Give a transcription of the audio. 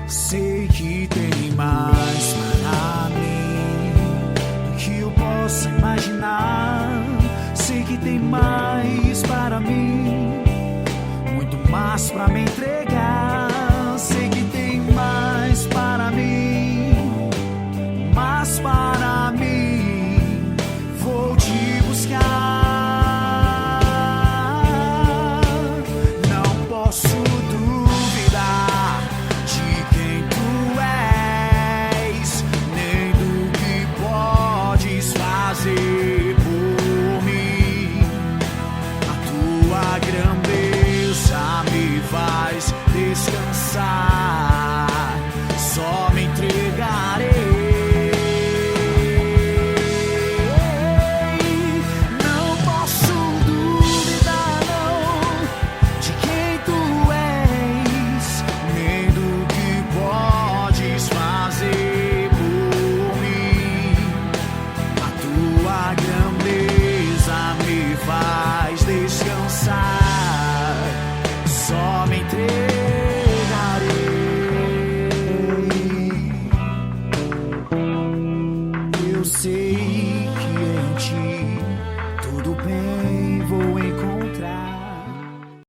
Sei que tem mais para mim do que eu possa imaginar. Sei que tem mais para mim, muito mais para me entregar. Sei que tem mais para mim, mais para mim. Vou te buscar. Não posso duvidar de quem tu és, nem do que podes fazer por mim. A tua grandeza me faz descansar. Só me entregarei. Não posso duvidar, não, de quem tu és, nem do que podes fazer por mim. A tua grandeza me faz descansar. Só me entregarei. Eu sei